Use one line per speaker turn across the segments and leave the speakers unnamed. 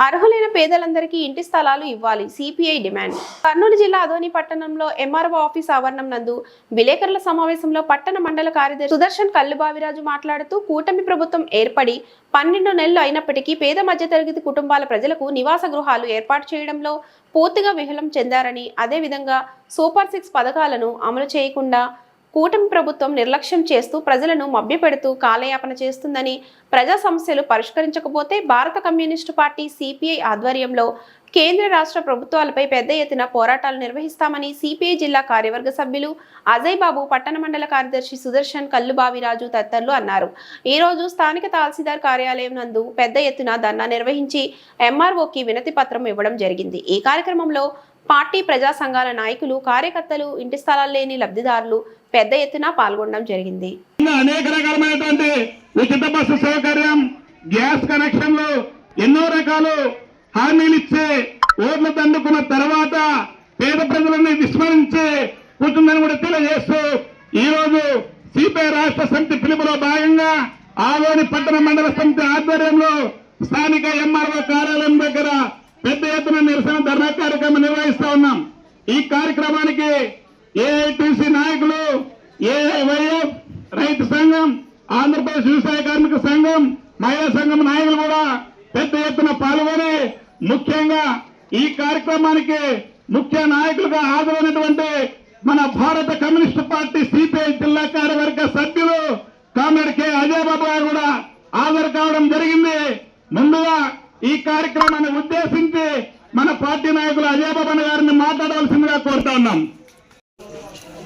అర్హులైన పేదలందరికీ ఇంటి స్థలాలు ఇవ్వాలి సిపిఐ డిమాండ్. కర్నూలు జిల్లా ఆదోని పట్టణంలో ఎంఆర్ఓ ఆఫీస్ ఆవరణం నందు విలేకరుల సమావేశంలో పట్టణ మండల కార్యదర్శి సుదర్శన్ కల్లుబావిరాజు మాట్లాడుతూ కూటమి ప్రభుత్వం ఏర్పడి 12 నెలలు అయినప్పటికీ పేద మధ్యతరగతి కుటుంబాల ప్రజలకు నివాస గృహాలు ఏర్పాటు చేయడంలో పూర్తిగా విఫలం చెందారని, అదేవిధంగా సూపర్ 6 పథకాలను అమలు చేయకుండా కూటమి ప్రభుత్వం నిర్లక్ష్యం చేస్తూ ప్రజలను మభ్యపెడుతూ కాలయాపన చేస్తుందని, ప్రజా సమస్యలు పరిష్కరించకపోతే భారత కమ్యూనిస్టు పార్టీ సిపిఐ ఆధ్వర్యంలో కేంద్ర రాష్ట్ర ప్రభుత్వాలపై పెద్ద ఎత్తున పోరాటాలు నిర్వహిస్తామని సిపిఐ జిల్లా కార్యవర్గ సభ్యులు అజయ్ బాబు, పట్టణ మండల కార్యదర్శి సుదర్శన్ కల్లుబావిరాజు తదితరులు అన్నారు. ఈ రోజు స్థానిక తహసీల్దార్ కార్యాలయం నందు పెద్ద ఎత్తున ధర్నా నిర్వహించి ఎంఆర్ఓకి వినతి పత్రం ఇవ్వడం జరిగింది. ఈ కార్యక్రమంలో పార్టీ, ప్రజా సంఘాల నాయకులు, కార్యకర్తలు, ఇంటి స్థలాలు లేని లబ్ధిదారులు పెద్ద ఎత్తున పాల్గొనడం జరిగింది.
అనేక రకాలైనటువంటి ఉచిత బస్సు సౌకర్యం, గ్యాస్ కనెక్షన్లు, ఎన్నో రకాలు హామీలు ఇచ్చి ఓట్లు దండుకున్న తర్వాత పేద ప్రజలని విస్మరించి కూర్చుందని కూడా తెలియజేస్తూ ఈ రోజు సిపిఐ రాష్ట్ర సమితి పిలుపులో భాగంగా ఆదోని పట్టణ మండల సమితి ఆధ్వర్యంలో స్థానిక ఎంఆర్ఓ కార్యాలయం దగ్గర పెద్ద ఎత్తున నిరసన ధర్నా కార్యక్రమం నిర్వహిస్తా ఉన్నాం. ఈ కార్యక్రమానికి ఏఐటీసీ నాయకులు, ఏఐవైఎఫ్ రైతు సంఘం, ఆంధ్రప్రదేశ్ వ్యవసాయ కార్మిక సంఘం, మహిళా సంఘం నాయకులు కూడా పెద్ద ఎత్తున పాల్గొని ముఖ్యంగా ఈ కార్యక్రమానికి ముఖ్య నాయకులుగా హాజరైనటువంటి మన భారత కమ్యూనిస్టు పార్టీ సిపిఐ జిల్లా కార్యవర్గ సభ్యులు కామ్రేడ్ కె అజయ్ బాబు గారు కూడా హాజరు కావడం జరిగింది. ముందుగా ఈ కార్యక్రమాన్ని ఉద్దేశించి మన పార్టీ నాయకులు అజయ్ బాబు గారిని మాట్లాడవలసిందిగా కోరుతా ఉన్నాం.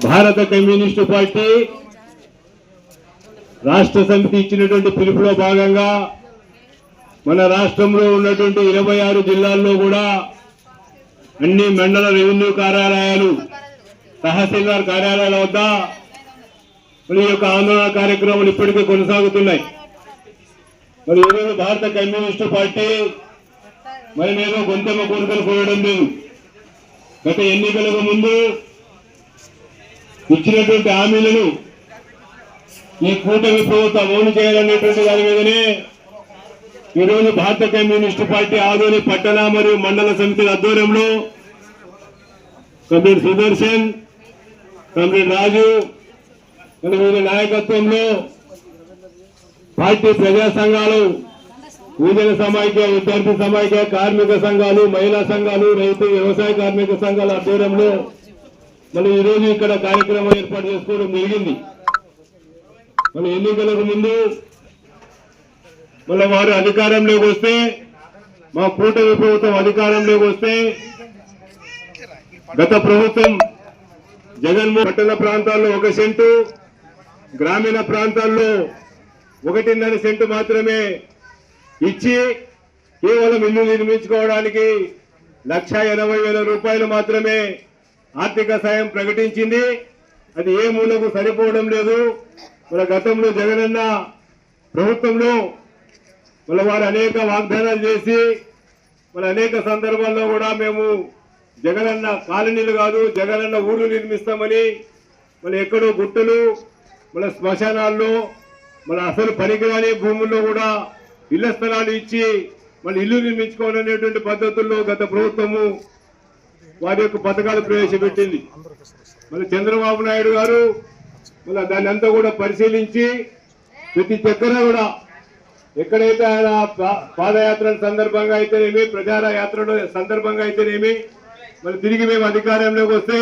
భారత కమ్యూనిస్టు పార్టీ రాష్ట్ర సమితి ఇచ్చినటువంటి పిలుపులో భాగంగా మన రాష్ట్రంలో ఉన్నటువంటి 26 జిల్లాల్లో కూడా అన్ని మండల రెవెన్యూ కార్యాలయాలు, తహసీల్దార్ కార్యాలయాల వద్ద ఈ యొక్క ఆందోళన కార్యక్రమాలు ఇప్పటికే కొనసాగుతున్నాయి. మరి ఈరోజు భారత కమ్యూనిస్టు పార్టీ మరి మేము గొంతెమ్మ కోరికలు కోరడం లేదు. గత ఎన్నికలకు ముందు ఇచ్చినటువంటి హామీలను ఈ కూటమి ప్రభుత్వం అమలు చేయాలనేటువంటి దాని మీదనే ఈరోజు భారత కమ్యూనిస్టు పార్టీ ఆదోని పట్టణ మరియు మండల సమితి ఆధ్వర్యంలో కమ్రేడ్ సుదర్శన్, కమ్రేడ్ రాజు వీరి నాయకత్వంలో పార్టీ ప్రజా సంఘాలు, యువజన సమాఖ్య, విద్యార్థి సమాఖ్య, కార్మిక సంఘాలు, మహిళా సంఘాలు, రైతు వ్యవసాయ కార్మిక సంఘాల ఆధ్వర్యంలో మనం ఈరోజు ఇక్కడ కార్యక్రమం ఏర్పాటు చేసుకోవడం జరిగింది. మన ఎన్నికలకు ముందు మళ్ళీ వారు అధికారంలోకి వస్తే, మా కూటమి ప్రభుత్వం అధికారంలోకి వస్తే గత ప్రభుత్వం జగన్మోహన్ పట్టణ ప్రాంతాల్లో 1 సెంటు, గ్రామీణ ప్రాంతాల్లో 1.5 సెంటు మాత్రమే ఇచ్చి కేవలం ఇల్లు నిర్మించుకోవడానికి 1,80,000 రూపాయలు మాత్రమే ఆర్థిక సాయం ప్రకటించింది. అది ఏ మూలకు సరిపోవడం లేదు. మన గతంలో జగనన్న ప్రభుత్వంలో వారు అనేక వాగ్దానాలు చేసి అనేక సందర్భాల్లో కూడా మేము జగనన్న కాలనీలు కాదు జగనన్న ఊర్లు నిర్మిస్తామని ఎక్కడో గుట్టలు, శ్మశానాల్లో, అసలు పనికిరాని భూముల్లో కూడా ఇళ్ల స్థలాలు ఇచ్చి ఇల్లు నిర్మించుకోవాలనేటువంటి పద్ధతుల్లో గత ప్రభుత్వము వారి యొక్క పథకాలు ప్రవేశపెట్టింది. చంద్రబాబు నాయుడు గారు దాన్ని అంతా కూడా పరిశీలించి ప్రతి చక్కర కూడా ఎక్కడైతే ఆయన పాదయాత్ర సందర్భంగా అయితేనేమి, ప్రచార యాత్రలో సందర్భంగా అయితేనేమి, తిరిగి మేము అధికారంలోకి వస్తే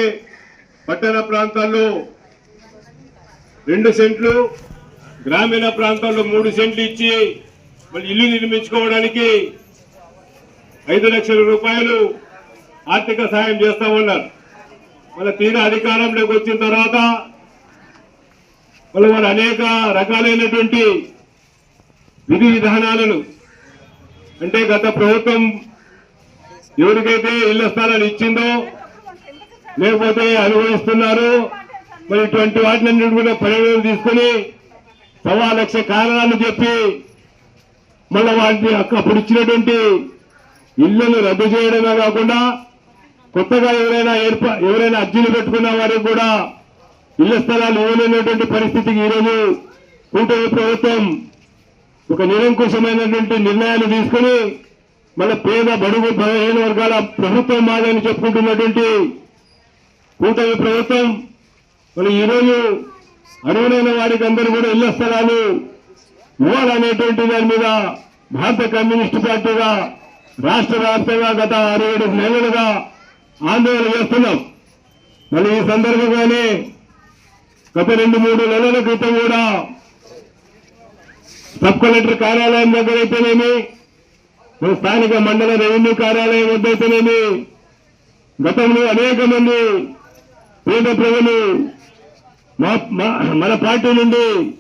పట్టణ ప్రాంతాల్లో 2 సెంట్లు, గ్రామీణ ప్రాంతాల్లో 3 సెంట్లు ఇచ్చి ఇల్లు నిర్మించుకోవడానికి 5 లక్షల రూపాయలు ఆర్థిక సాయం చేస్తామన్నారు. తీరా అధికారంలోకి వచ్చిన తర్వాత వారు అనేక రకాలైనటువంటి విధి విధానాలను, అంటే గత ప్రభుత్వం ఎవరికైతే ఇళ్ల స్థలాలు ఇచ్చిందో లేకపోతే అనుభవిస్తున్నారు ఇటువంటి వాటిని కూడా పరిగణన తీసుకుని 1.25 లక్ష కారణాలు చెప్పి వాటిని అప్పుడు ఇచ్చినటువంటి ఇళ్లను రద్దు చేయడమే కాకుండా కొత్తగా ఎవరైనా అర్జీలు పెట్టుకున్న వారికి కూడా ఇళ్ల స్థలాలు ఇవ్వలేనటువంటి పరిస్థితికి ఈరోజు కూటమి ప్రభుత్వం ఒక నిరంకుశమైనటువంటి నిర్ణయాలు తీసుకుని మన పేద బడుగు బలహీన వర్గాల ప్రభుత్వం మాదని చెప్పుకుంటున్నటువంటి కూటమి ప్రభుత్వం మరి ఈరోజు అర్హులైన వారికి అందరూ కూడా ఇళ్ల స్థలాలు ఇవ్వాలనేటువంటి దాని మీద భారత కమ్యూనిస్టు పార్టీగా రాష్ట్ర వ్యాప్తంగా గత 6-7 నెలలుగా ఆందోళన చేస్తున్నాం. మళ్ళీ ఈ సందర్భంగానే గత 2-3 నెలల క్రితం కూడా సబ్ కలెక్టర్ కార్యాలయం దగ్గర అయితేనేమి, స్థానిక మండల రెవెన్యూ కార్యాలయం వద్ద అయితేనేమి గతంలో అనేక మంది పేద ప్రజలు మన పార్టీ నుండి